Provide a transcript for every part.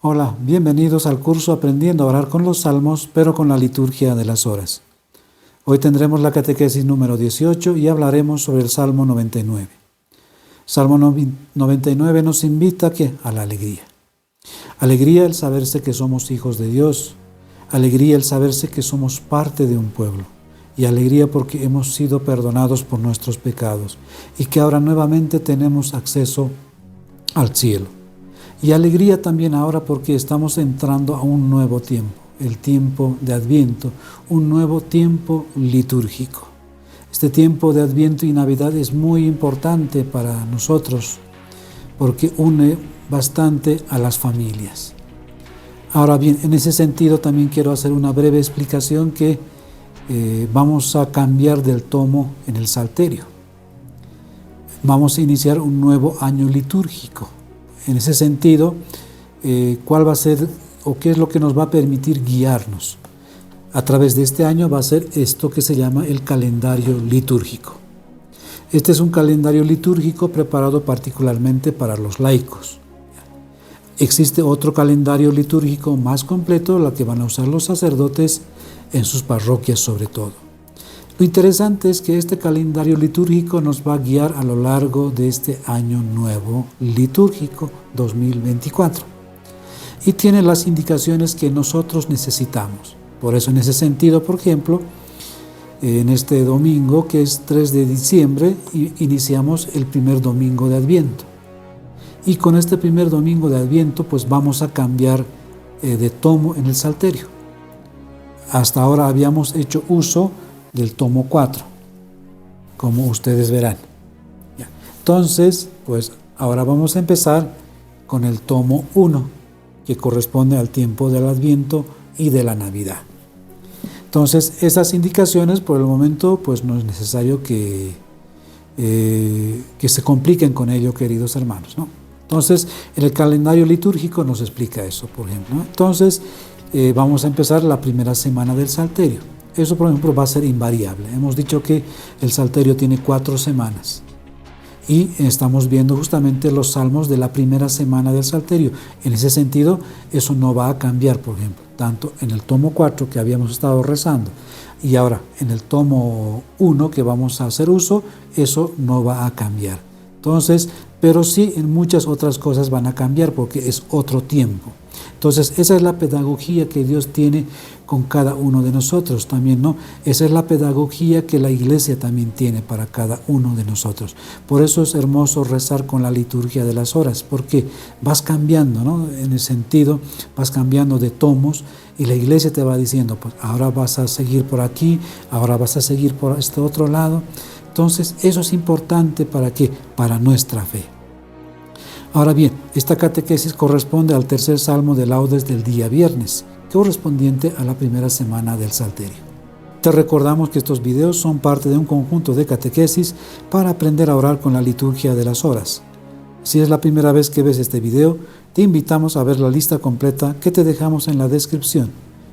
Hola, bienvenidos al curso Aprendiendo a orar con los salmos, pero con la liturgia de las horas. Hoy tendremos la catequesis número 18 y hablaremos sobre el Salmo 99. Salmo 99 nos invita a la alegría. Alegría el saberse que somos hijos de Dios. Alegría el saberse que somos parte de un pueblo. Y alegría porque hemos sido perdonados por nuestros pecados y que ahora nuevamente tenemos acceso al cielo. Y alegría también ahora porque estamos entrando a un nuevo tiempo, el tiempo de Adviento, un nuevo tiempo litúrgico. Este tiempo de Adviento y Navidad es muy importante para nosotros porque une bastante a las familias. Ahora bien, en ese sentido también quiero hacer una breve explicación que vamos a cambiar del tomo en el Salterio. Vamos a iniciar un nuevo año litúrgico. En ese sentido, ¿cuál va a ser o qué es lo que nos va a permitir guiarnos? A través de este año va a ser esto que se llama el calendario litúrgico. Este es un calendario litúrgico preparado particularmente para los laicos. Existe otro calendario litúrgico más completo, la que van a usar los sacerdotes en sus parroquias sobre todo. Lo interesante es que este calendario litúrgico nos va a guiar a lo largo de este año nuevo litúrgico 2024 y tiene las indicaciones que nosotros necesitamos. Por eso, en ese sentido, por ejemplo, en este domingo, que es 3 de diciembre, iniciamos el primer domingo de Adviento. Y con este primer domingo de Adviento, pues vamos a cambiar de tomo en el Salterio. Hasta ahora habíamos hecho uso del tomo 4, como ustedes verán. Entonces, pues ahora vamos a empezar con el tomo 1, que corresponde al tiempo del Adviento y de la Navidad. Entonces, esas indicaciones por el momento, pues no es necesario que se compliquen con ello, queridos hermanos, ¿no? Entonces, en el calendario litúrgico nos explica eso, por ejemplo, ¿no? Entonces, vamos a empezar la primera semana del Salterio. Eso, por ejemplo, va a ser invariable. Hemos dicho que el Salterio tiene 4 semanas y estamos viendo justamente los salmos de la primera semana del Salterio. En ese sentido, eso no va a cambiar, por ejemplo, tanto en el tomo 4 que habíamos estado rezando y ahora en el tomo 1 que vamos a hacer uso, eso no va a cambiar. Entonces, pero sí en muchas otras cosas van a cambiar porque es otro tiempo. Entonces, esa es la pedagogía que Dios tiene con cada uno de nosotros también, ¿no? Esa es la pedagogía que la Iglesia también tiene para cada uno de nosotros. Por eso es hermoso rezar con la liturgia de las horas, porque vas cambiando, ¿no? En el sentido, vas cambiando de tomos y la Iglesia te va diciendo, pues ahora vas a seguir por aquí, ahora vas a seguir por este otro lado. Entonces, eso es importante ¿para qué? Para nuestra fe. Ahora bien, esta catequesis corresponde al tercer salmo de laudes del día viernes, correspondiente a la primera semana del Salterio. Te recordamos que estos videos son parte de un conjunto de catequesis para aprender a orar con la liturgia de las horas. Si es la primera vez que ves este video, te invitamos a ver la lista completa que te dejamos en la descripción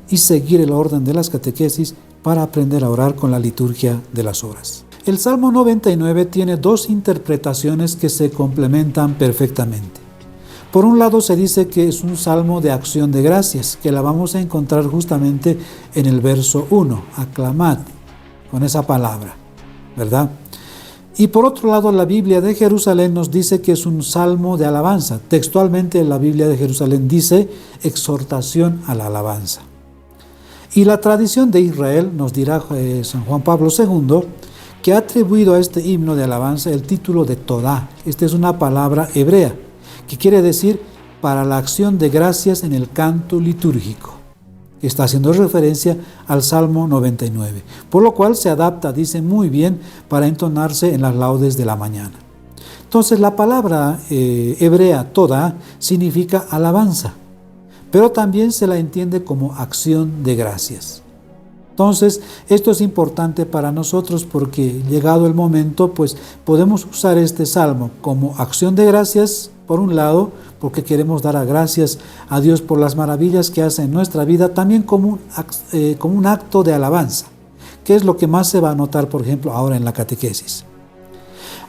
y seguir el orden de las catequesis para aprender a orar con la liturgia de las horas. El Salmo 99 tiene 2 interpretaciones que se complementan perfectamente. Por un lado se dice que es un salmo de acción de gracias, que la vamos a encontrar justamente en el verso 1, aclamad, con esa palabra, ¿verdad? Y por otro lado la Biblia de Jerusalén nos dice que es un salmo de alabanza. Textualmente la Biblia de Jerusalén dice exhortación a la alabanza. Y la tradición de Israel, nos dirá San Juan Pablo II, que ha atribuido a este himno de alabanza el título de Todá. Esta es una palabra hebrea, que quiere decir para la acción de gracias en el canto litúrgico. Está haciendo referencia al Salmo 99, por lo cual se adapta, dice, muy bien para entonarse en las laudes de la mañana. Entonces la palabra hebrea Todá significa alabanza, pero también se la entiende como acción de gracias. Entonces, esto es importante para nosotros porque llegado el momento, pues podemos usar este salmo como acción de gracias, por un lado, porque queremos dar gracias a Dios por las maravillas que hace en nuestra vida, también como un acto de alabanza, que es lo que más se va a notar, por ejemplo, ahora en la catequesis.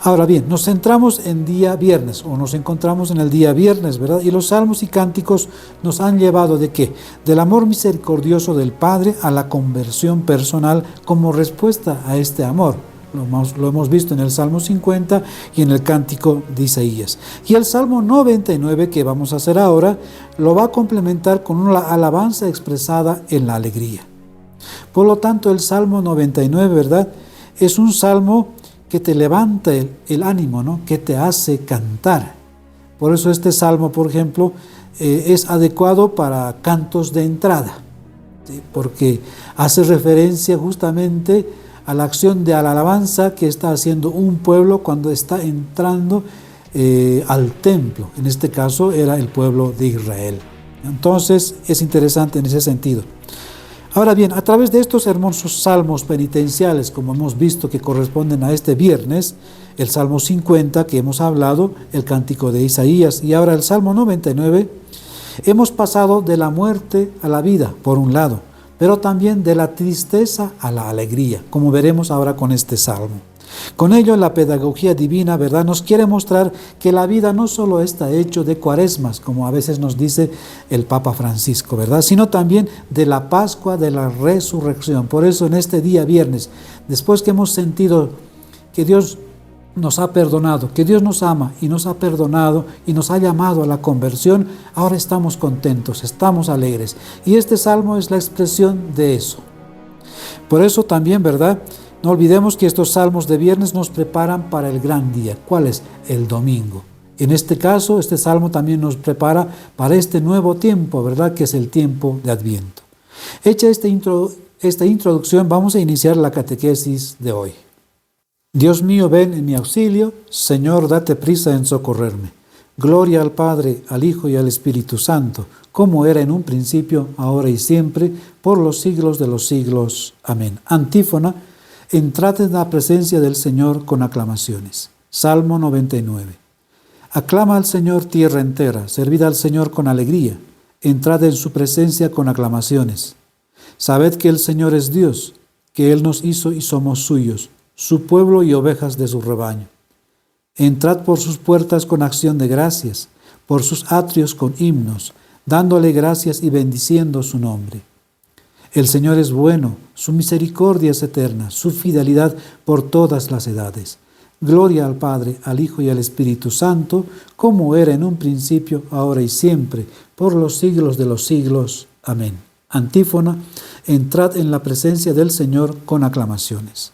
Ahora bien, nos centramos en día viernes, o nos encontramos en el día viernes, ¿verdad? Y los salmos y cánticos nos han llevado ¿de qué? Del amor misericordioso del Padre a la conversión personal como respuesta a este amor. Lo hemos visto en el Salmo 50 y en el Cántico de Isaías. Y el Salmo 99, que vamos a hacer ahora, lo va a complementar con una alabanza expresada en la alegría. Por lo tanto, el Salmo 99, ¿verdad? Es un salmo que te levanta el ánimo, ¿no? Que te hace cantar. Por eso este salmo, por ejemplo, es adecuado para cantos de entrada, ¿sí? Porque hace referencia justamente a la acción de la alabanza que está haciendo un pueblo cuando está entrando al templo. En este caso era el pueblo de Israel. Entonces es interesante en ese sentido. Ahora bien, a través de estos hermosos salmos penitenciales, como hemos visto que corresponden a este viernes, el Salmo 50 que hemos hablado, el Cántico de Isaías y ahora el Salmo 99, hemos pasado de la muerte a la vida, por un lado, pero también de la tristeza a la alegría, como veremos ahora con este salmo. Con ello, la pedagogía divina, ¿verdad?, nos quiere mostrar que la vida no solo está hecho de cuaresmas, como a veces nos dice el Papa Francisco, ¿verdad?, sino también de la Pascua, de la resurrección. Por eso en este día viernes, después que hemos sentido que Dios nos ha perdonado, que Dios nos ama y nos ha perdonado y nos ha llamado a la conversión, ahora estamos contentos, estamos alegres. Y este salmo es la expresión de eso. Por eso también, ¿verdad?, no olvidemos que estos salmos de viernes nos preparan para el gran día. ¿Cuál es? El domingo. En este caso, este salmo también nos prepara para este nuevo tiempo, ¿verdad?, que es el tiempo de Adviento. Hecha esta introducción, vamos a iniciar la catequesis de hoy. Dios mío, ven en mi auxilio. Señor, date prisa en socorrerme. Gloria al Padre, al Hijo y al Espíritu Santo, como era en un principio, ahora y siempre, por los siglos de los siglos. Amén. Antífona. Entrad en la presencia del Señor con aclamaciones. Salmo 99. Aclama al Señor tierra entera, servid al Señor con alegría, entrad en su presencia con aclamaciones. Sabed que el Señor es Dios, que Él nos hizo y somos suyos, su pueblo y ovejas de su rebaño. Entrad por sus puertas con acción de gracias, por sus atrios con himnos, dándole gracias y bendiciendo su nombre. El Señor es bueno, su misericordia es eterna, su fidelidad por todas las edades. Gloria al Padre, al Hijo y al Espíritu Santo, como era en un principio, ahora y siempre, por los siglos de los siglos. Amén. Antífona. Entrad en la presencia del Señor con aclamaciones.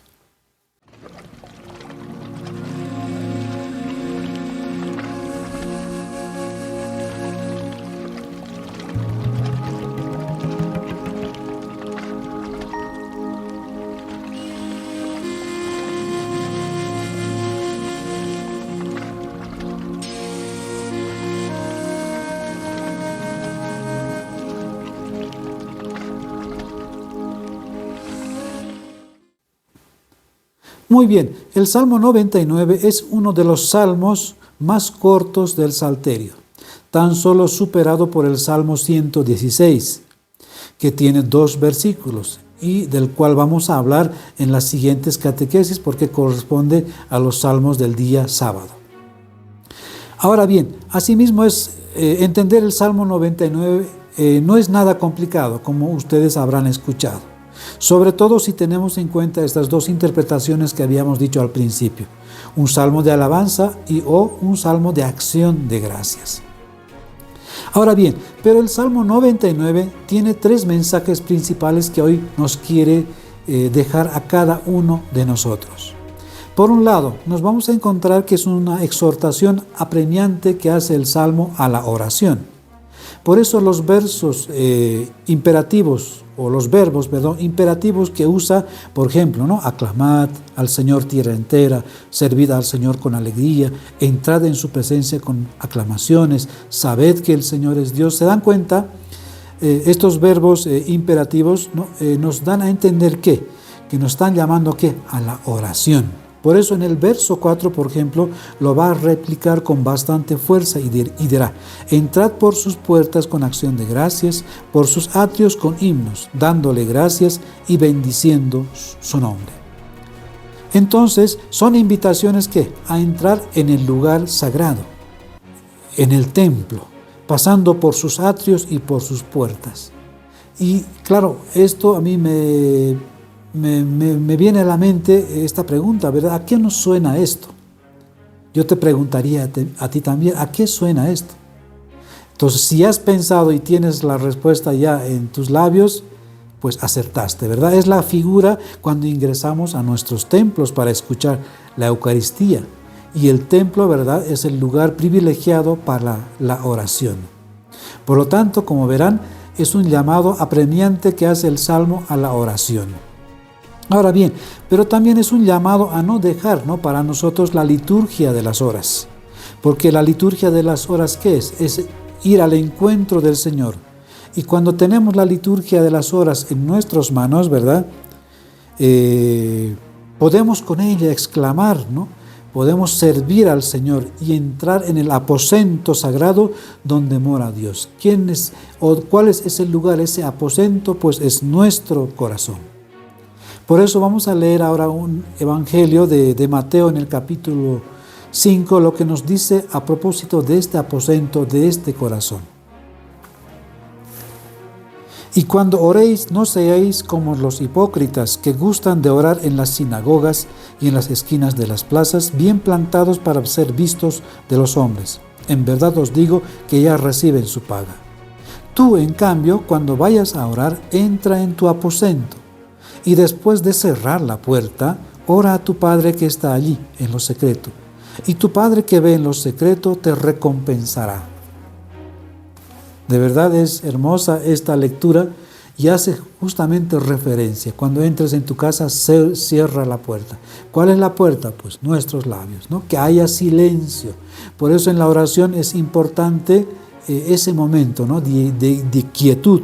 Muy bien, el Salmo 99 es uno de los salmos más cortos del Salterio, tan solo superado por el Salmo 116, que tiene 2 versículos y del cual vamos a hablar en las siguientes catequesis porque corresponde a los salmos del día sábado. Ahora bien, asimismo entender el Salmo 99 no es nada complicado, como ustedes habrán escuchado. Sobre todo si tenemos en cuenta estas 2 interpretaciones que habíamos dicho al principio, un salmo de alabanza o un salmo de acción de gracias. Ahora bien, pero el Salmo 99 tiene 3 mensajes principales que hoy nos quiere dejar a cada uno de nosotros. Por un lado, nos vamos a encontrar que es una exhortación apremiante que hace el Salmo a la oración. Por eso los versos imperativos, o los verbos, imperativos que usa, por ejemplo, ¿no? Aclamad al Señor tierra entera, servid al Señor con alegría, entrad en su presencia con aclamaciones, sabed que el Señor es Dios. ¿Se dan cuenta? Estos verbos imperativos, ¿no? Nos dan a entender que nos están llamando ¿qué? A la oración. Por eso en el verso 4, por ejemplo, lo va a replicar con bastante fuerza y dirá: entrad por sus puertas con acción de gracias, por sus atrios con himnos, dándole gracias y bendiciendo su nombre. Entonces, son invitaciones que a entrar en el lugar sagrado, en el templo, pasando por sus atrios y por sus puertas. Y claro, esto a mí me viene a la mente esta pregunta, ¿verdad? ¿A qué nos suena esto? Yo te preguntaría a ti también, ¿a qué suena esto? Entonces, si has pensado y tienes la respuesta ya en tus labios, pues acertaste, ¿verdad? Es la figura cuando ingresamos a nuestros templos para escuchar la Eucaristía. Y el templo, ¿verdad?, es el lugar privilegiado para la oración. Por lo tanto, como verán, es un llamado apremiante que hace el Salmo a la oración. Ahora bien, pero también es un llamado a no dejar, ¿no?, para nosotros la liturgia de las horas. Porque la liturgia de las horas, ¿qué es? Es ir al encuentro del Señor. Y cuando tenemos la liturgia de las horas en nuestras manos, ¿verdad?, podemos con ella exclamar, ¿no? Podemos servir al Señor y entrar en el aposento sagrado donde mora Dios. ¿Quién es o cuál es ese lugar, ese aposento? Pues es nuestro corazón. Por eso vamos a leer ahora un evangelio de Mateo en el capítulo 5, lo que nos dice a propósito de este aposento, de este corazón. Y cuando oréis, no seáis como los hipócritas que gustan de orar en las sinagogas y en las esquinas de las plazas, bien plantados para ser vistos de los hombres. En verdad os digo que ya reciben su paga. Tú, en cambio, cuando vayas a orar, entra en tu aposento, y después de cerrar la puerta, ora a tu Padre que está allí, en lo secreto. Y tu Padre que ve en lo secreto te recompensará. De verdad es hermosa esta lectura y hace justamente referencia. Cuando entres en tu casa, cierra la puerta. ¿Cuál es la puerta? Pues nuestros labios, ¿no? Que haya silencio. Por eso en la oración es importante ese momento, ¿no?, de quietud,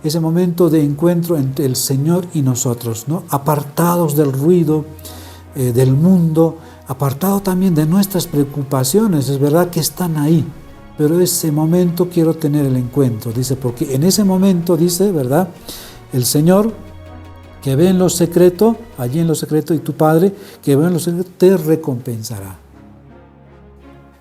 ese momento de encuentro entre el Señor y nosotros, ¿no?, apartados del ruido del mundo, apartados también de nuestras preocupaciones. Es verdad que están ahí, pero ese momento quiero tener el encuentro, dice, porque en ese momento, dice, ¿verdad?, el Señor que ve en lo secreto, allí en lo secreto, y tu Padre que ve en lo secreto te recompensará.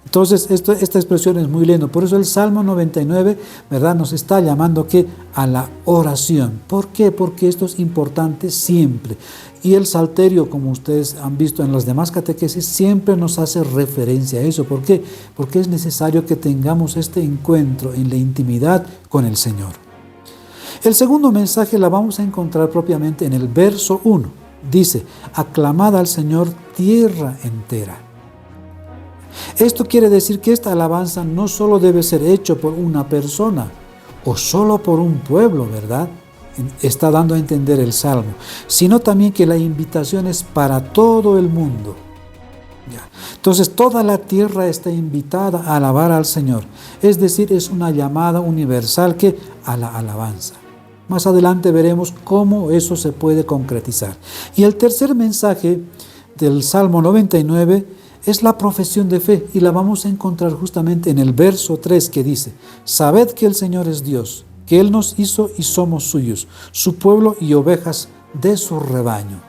Entonces, esta expresión es muy linda. Por eso el Salmo 99, ¿verdad?, nos está llamando ¿qué? A la oración. ¿Por qué? Porque esto es importante siempre. Y el Salterio, como ustedes han visto en las demás catequesis, siempre nos hace referencia a eso. ¿Por qué? Porque es necesario que tengamos este encuentro en la intimidad con el Señor. El segundo mensaje la vamos a encontrar propiamente en el verso 1. Dice, aclamad al Señor tierra entera. Esto quiere decir que esta alabanza no solo debe ser hecho por una persona o solo por un pueblo, ¿verdad?, está dando a entender el Salmo, sino también que la invitación es para todo el mundo. Ya. Entonces toda la tierra está invitada a alabar al Señor, es decir, es una llamada universal que a la alabanza. Más adelante veremos cómo eso se puede concretizar. Y el tercer mensaje del Salmo 99 es la profesión de fe, y la vamos a encontrar justamente en el verso 3 que dice, sabed que el Señor es Dios, que Él nos hizo y somos suyos, su pueblo y ovejas de su rebaño.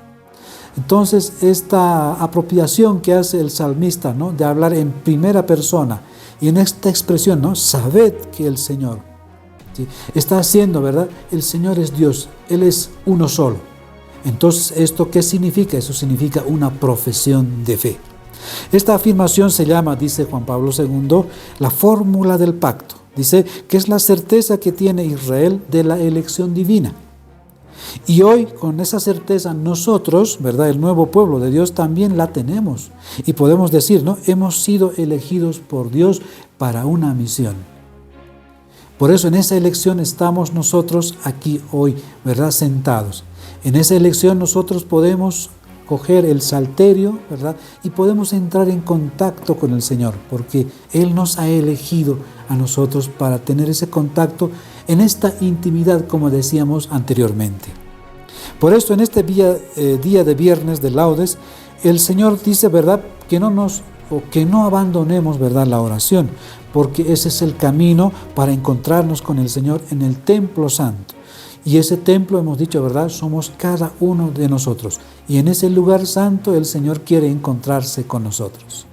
Entonces, esta apropiación que hace el salmista, ¿no?, de hablar en primera persona, y en esta expresión, ¿no?, sabed que el Señor, ¿sí?, está haciendo, ¿verdad?, el Señor es Dios, Él es uno solo. Entonces, ¿esto qué significa? Eso significa una profesión de fe. Esta afirmación se llama, dice Juan Pablo II, la fórmula del pacto. Dice que es la certeza que tiene Israel de la elección divina. Y hoy, con esa certeza, nosotros, ¿verdad?, el nuevo pueblo de Dios, también la tenemos. Y podemos decir, ¿no?, hemos sido elegidos por Dios para una misión. Por eso en esa elección estamos nosotros aquí hoy, ¿verdad?, sentados. En esa elección nosotros podemos coger el salterio, ¿verdad?, y podemos entrar en contacto con el Señor, porque Él nos ha elegido a nosotros para tener ese contacto en esta intimidad, como decíamos anteriormente. Por eso en este día de viernes de laudes, el Señor dice, ¿verdad?, que no abandonemos, ¿verdad?, la oración, porque ese es el camino para encontrarnos con el Señor en el templo santo. Y ese templo, hemos dicho, ¿verdad?, somos cada uno de nosotros. Y en ese lugar santo el Señor quiere encontrarse con nosotros.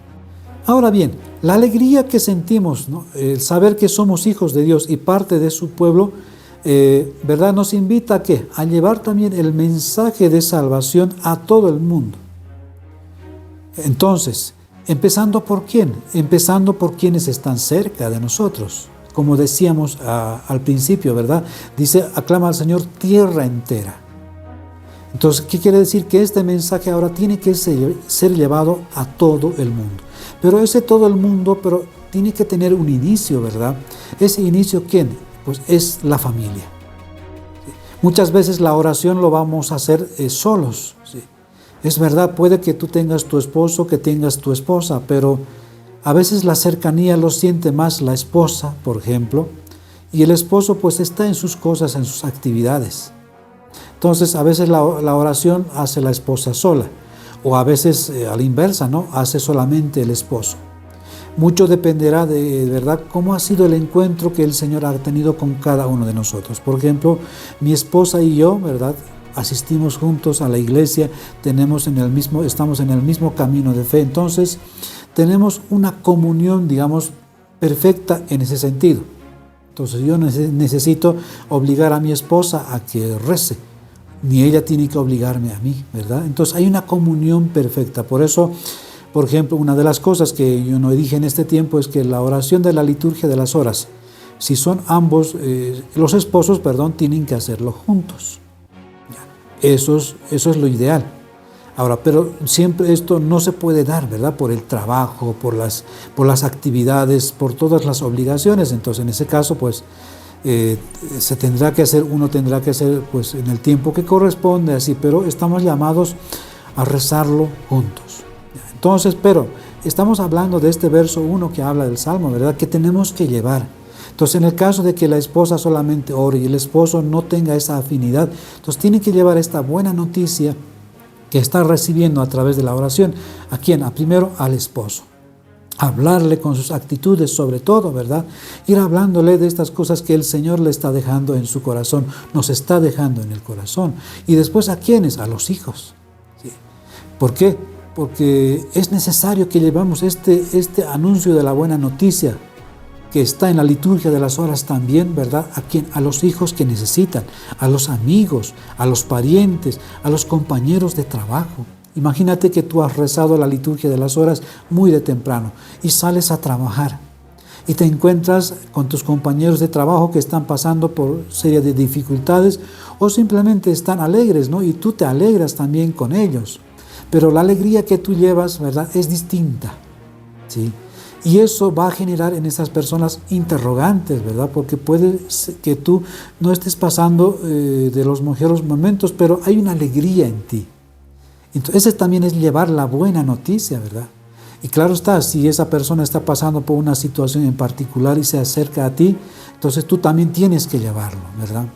Ahora bien, la alegría que sentimos, ¿no?, el saber que somos hijos de Dios y parte de su pueblo, ¿verdad?, nos invita a ¿qué? A llevar también el mensaje de salvación a todo el mundo. Entonces, ¿empezando por quién? Empezando por quienes están cerca de nosotros. Como decíamos al principio, ¿verdad? Dice, aclama al Señor tierra entera. Entonces, ¿qué quiere decir? Que este mensaje ahora tiene que ser llevado a todo el mundo. Pero ese todo el mundo, pero tiene que tener un inicio, ¿verdad? Ese inicio, ¿quién? Pues es la familia. Muchas veces la oración lo vamos a hacer solos, ¿sí? Es verdad, puede que tú tengas tu esposo, que tengas tu esposa, pero a veces la cercanía lo siente más la esposa, por ejemplo, y el esposo pues está en sus cosas, en sus actividades. Entonces a veces la oración hace la esposa sola, o a veces a la inversa, ¿no? Hace solamente el esposo. Mucho dependerá de verdad cómo ha sido el encuentro que el Señor ha tenido con cada uno de nosotros. Por ejemplo, mi esposa y yo, ¿verdad?, asistimos juntos a la iglesia, estamos en el mismo camino de fe, entonces tenemos una comunión, digamos, perfecta en ese sentido. Entonces yo necesito obligar a mi esposa a que rece, ni ella tiene que obligarme a mí, ¿verdad? Entonces hay una comunión perfecta. Por eso, por ejemplo, una de las cosas que yo no dije en este tiempo es que la oración de la liturgia de las horas, si son ambos, los esposos, tienen que hacerlo juntos. Eso es lo ideal. Ahora, pero siempre esto no se puede dar, ¿verdad? Por el trabajo, por las actividades, por todas las obligaciones. Entonces, en ese caso, pues, uno tendrá que hacer, pues, en el tiempo que corresponde, así, pero estamos llamados a rezarlo juntos. Entonces, pero estamos hablando de este verso 1 que habla del Salmo, ¿verdad? Que tenemos que llevar. Entonces, en el caso de que la esposa solamente ore y el esposo no tenga esa afinidad, entonces tiene que llevar esta buena noticia que está recibiendo a través de la oración. ¿A quién? Primero al esposo. Hablarle con sus actitudes, sobre todo, ¿verdad? Ir hablándole de estas cosas que el Señor le está dejando en su corazón, nos está dejando en el corazón. Y después, ¿a quiénes? A los hijos. ¿Sí? ¿Por qué? Porque es necesario que llevemos este anuncio de la buena noticia que está en la liturgia de las horas también, ¿verdad? ¿A quién? A los hijos que necesitan, a los amigos, a los parientes, a los compañeros de trabajo. Imagínate que tú has rezado la liturgia de las horas muy de temprano y sales a trabajar y te encuentras con tus compañeros de trabajo que están pasando por serie de dificultades o simplemente están alegres, ¿no? Y tú te alegras también con ellos. Pero la alegría que tú llevas, ¿verdad?, es distinta, ¿sí? Y eso va a generar en esas personas interrogantes, ¿verdad? Porque puede que tú no estés pasando de los mejores momentos, pero hay una alegría en ti. Entonces, ese también es llevar la buena noticia, ¿verdad? Y claro está, si esa persona está pasando por una situación en particular y se acerca a ti, entonces tú también tienes que llevarlo, ¿verdad?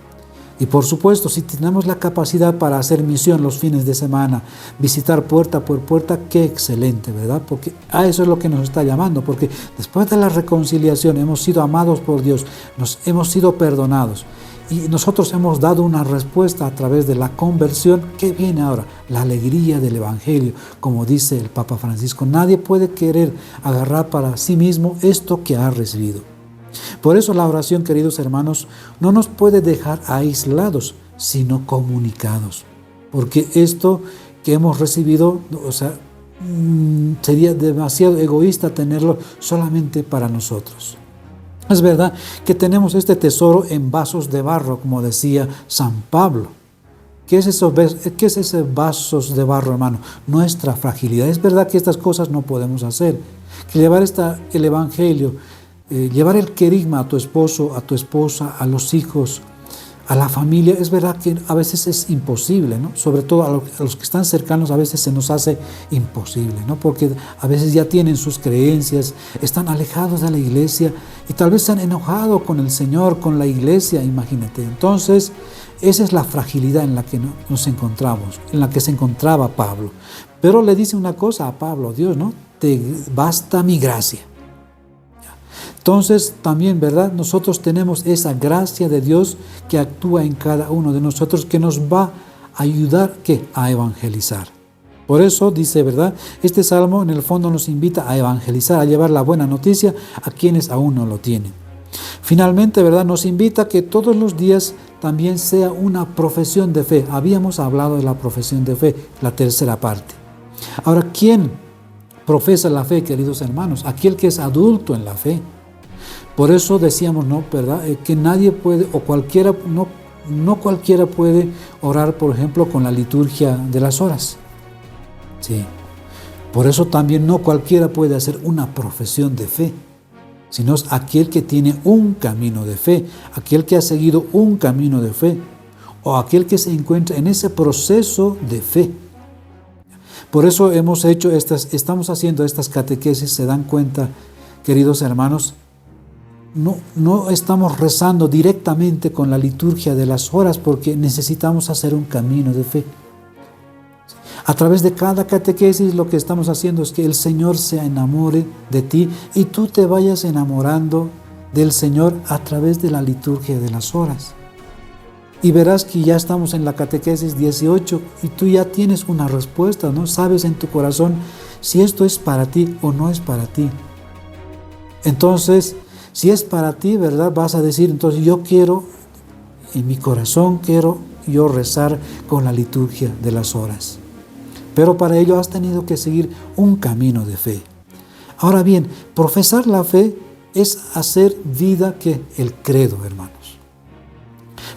Y por supuesto, si tenemos la capacidad para hacer misión los fines de semana, visitar puerta por puerta, qué excelente, ¿verdad? Porque a eso es lo que nos está llamando, porque después de la reconciliación hemos sido amados por Dios, hemos sido perdonados y nosotros hemos dado una respuesta a través de la conversión. ¿Qué viene ahora? La alegría del Evangelio, como dice el Papa Francisco. Nadie puede querer agarrar para sí mismo esto que ha recibido. Por eso la oración, queridos hermanos, no nos puede dejar aislados, sino comunicados. Porque esto que hemos recibido, sería demasiado egoísta tenerlo solamente para nosotros. Es verdad que tenemos este tesoro en vasos de barro, como decía San Pablo. ¿Qué es ese vasos de barro, hermano? Nuestra fragilidad. Es verdad que estas cosas no podemos hacer. Que llevar el Evangelio, llevar el querigma a tu esposo, a tu esposa, a los hijos, a la familia, es verdad que a veces es imposible, ¿no? Sobre todo a los que están cercanos a veces se nos hace imposible, ¿no? Porque a veces ya tienen sus creencias, están alejados de la iglesia y tal vez se han enojado con el Señor, con la iglesia, imagínate. Entonces, esa es la fragilidad en la que nos encontramos, en la que se encontraba Pablo. Pero le dice una cosa a Pablo, Dios, ¿no? Te basta mi gracia. Entonces también, ¿verdad? Nosotros tenemos esa gracia de Dios que actúa en cada uno de nosotros, que nos va a ayudar ¿qué? A evangelizar. Por eso dice, ¿verdad? Este salmo en el fondo nos invita a evangelizar, a llevar la buena noticia a quienes aún no lo tienen. Finalmente, ¿verdad? Nos invita a que todos los días también sea una profesión de fe. Habíamos hablado de la profesión de fe, la tercera parte. Ahora, ¿quién profesa la fe, queridos hermanos? Aquel que es adulto en la fe. Por eso decíamos, ¿no? ¿Verdad? Que nadie puede, o cualquiera, no cualquiera puede orar, por ejemplo, con la liturgia de las horas. Sí. Por eso también no cualquiera puede hacer una profesión de fe, sino es aquel que tiene un camino de fe, aquel que ha seguido un camino de fe, o aquel que se encuentra en ese proceso de fe. Por eso estamos haciendo estas catequesis, se dan cuenta, queridos hermanos, no estamos rezando directamente con la liturgia de las horas porque necesitamos hacer un camino de fe. A través de cada catequesis lo que estamos haciendo es que el Señor se enamore de ti y tú te vayas enamorando del Señor a través de la liturgia de las horas. Y verás que ya estamos en la catequesis 18 y tú ya tienes una respuesta, ¿no? Sabes en tu corazón si esto es para ti o no es para ti. Entonces, si es para ti, ¿verdad? Vas a decir, entonces yo quiero, en mi corazón quiero yo rezar con la liturgia de las horas. Pero para ello has tenido que seguir un camino de fe. Ahora bien, profesar la fe es hacer vida que el credo, hermanos.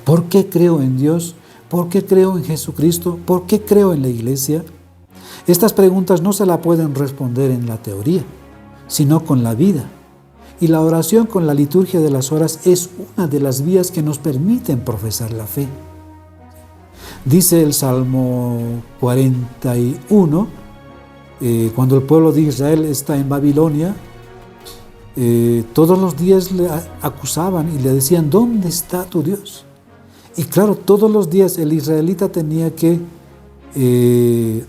¿Por qué creo en Dios? ¿Por qué creo en Jesucristo? ¿Por qué creo en la iglesia? Estas preguntas no se las pueden responder en la teoría, sino con la vida. Y la oración con la liturgia de las horas es una de las vías que nos permiten profesar la fe. Dice el Salmo 41, cuando el pueblo de Israel está en Babilonia, todos los días le acusaban y le decían, ¿dónde está tu Dios? Y claro, todos los días el israelita tenía que,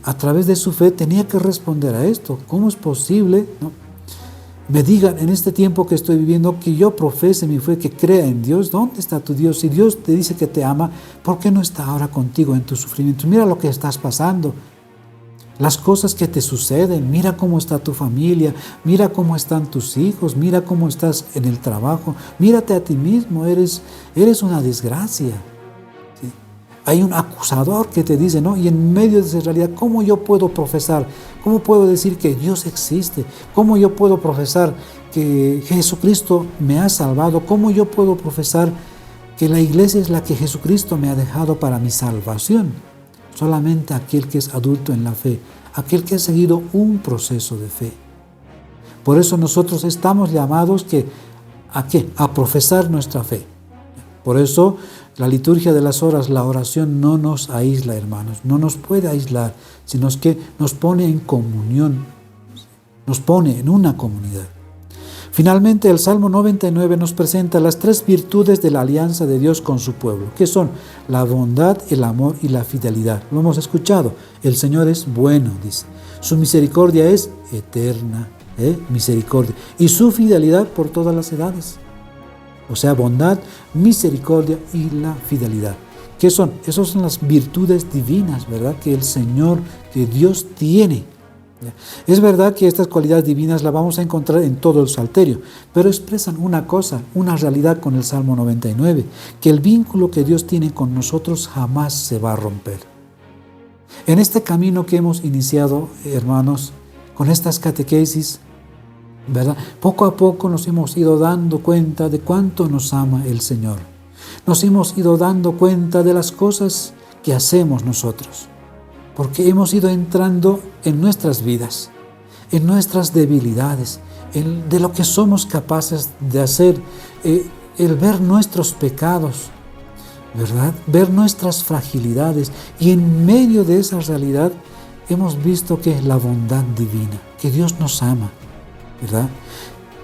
a través de su fe, tenía que responder a esto. ¿Cómo es posible, no? Me digan en este tiempo que estoy viviendo que yo profese mi fe, que crea en Dios? ¿Dónde está tu Dios? Si Dios te dice que te ama, ¿por qué no está ahora contigo en tu sufrimiento? Mira lo que estás pasando, las cosas que te suceden, mira cómo está tu familia, mira cómo están tus hijos, mira cómo estás en el trabajo, mírate a ti mismo, eres una desgracia. ¿Sí? Hay un acusador que te dice, ¿no? Y en medio de esa realidad, ¿cómo yo puedo profesar? ¿Cómo puedo decir que Dios existe? ¿Cómo yo puedo profesar que Jesucristo me ha salvado? ¿Cómo yo puedo profesar que la iglesia es la que Jesucristo me ha dejado para mi salvación? Solamente aquel que es adulto en la fe, aquel que ha seguido un proceso de fe. Por eso nosotros estamos llamados ¿a qué? A profesar nuestra fe. Por eso la liturgia de las horas, la oración no nos aísla, hermanos, no nos puede aislar, sino que nos pone en comunión, nos pone en una comunidad. Finalmente, el Salmo 99 nos presenta las tres virtudes de la alianza de Dios con su pueblo, que son la bondad, el amor y la fidelidad. Lo hemos escuchado, el Señor es bueno, dice, su misericordia es eterna, misericordia, y su fidelidad por todas las edades. O sea, bondad, misericordia y la fidelidad. ¿Qué son? Esas son las virtudes divinas, ¿verdad? Que el Señor, que Dios tiene. Es verdad que estas cualidades divinas las vamos a encontrar en todo el Salterio, pero expresan una cosa, una realidad con el Salmo 99, que el vínculo que Dios tiene con nosotros jamás se va a romper. En este camino que hemos iniciado, hermanos, con estas catequesis, ¿verdad? Poco a poco nos hemos ido dando cuenta de cuánto nos ama el Señor. Nos hemos ido dando cuenta de las cosas que hacemos nosotros, porque hemos ido entrando en nuestras vidas, en nuestras debilidades, de lo que somos capaces de hacer, el ver nuestros pecados, ¿verdad? Ver nuestras fragilidades, y en medio de esa realidad hemos visto que es la bondad divina, que Dios nos ama, ¿verdad?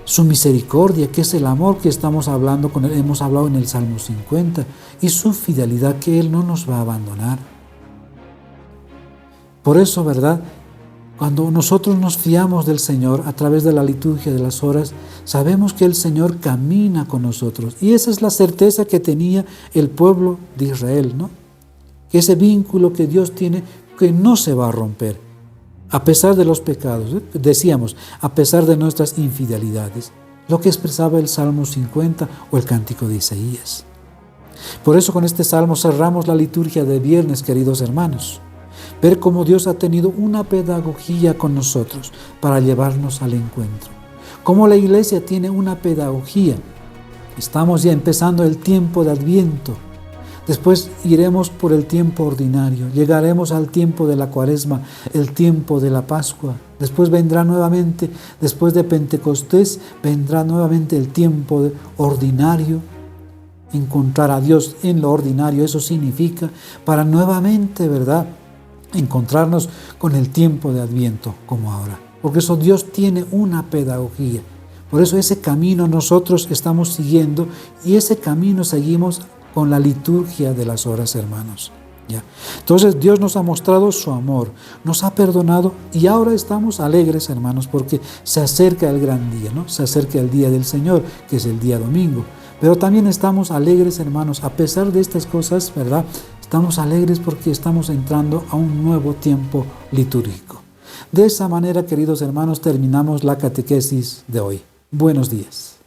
Su misericordia, que es el amor que estamos hablando con Él, hemos hablado en el Salmo 50, y su fidelidad, que Él no nos va a abandonar. Por eso, ¿verdad? Cuando nosotros nos fiamos del Señor a través de la liturgia de las horas, sabemos que el Señor camina con nosotros. Y esa es la certeza que tenía el pueblo de Israel, ¿no? Que ese vínculo que Dios tiene, que no se va a romper, a pesar de los pecados, ¿eh? Decíamos, a pesar de nuestras infidelidades, lo que expresaba el Salmo 50 o el Cántico de Isaías. Por eso con este salmo cerramos la liturgia de viernes, queridos hermanos. Ver cómo Dios ha tenido una pedagogía con nosotros para llevarnos al encuentro. Cómo la iglesia tiene una pedagogía. Estamos ya empezando el tiempo de Adviento. Después iremos por el tiempo ordinario. Llegaremos al tiempo de la Cuaresma, el tiempo de la Pascua. Después vendrá nuevamente, después de Pentecostés, vendrá nuevamente el tiempo ordinario. Encontrar a Dios en lo ordinario, eso significa para nuevamente, ¿verdad?, encontrarnos con el tiempo de Adviento como ahora. Porque eso Dios tiene una pedagogía. Por eso ese camino nosotros estamos siguiendo y ese camino seguimos con la liturgia de las horas, hermanos. ¿Ya? Entonces Dios nos ha mostrado su amor, nos ha perdonado y ahora estamos alegres, hermanos, porque se acerca el gran día, ¿no? Se acerca el día del Señor, que es el día domingo. Pero también estamos alegres, hermanos, a pesar de estas cosas, ¿verdad? Estamos alegres porque estamos entrando a un nuevo tiempo litúrgico. De esa manera, queridos hermanos, terminamos la catequesis de hoy. Buenos días.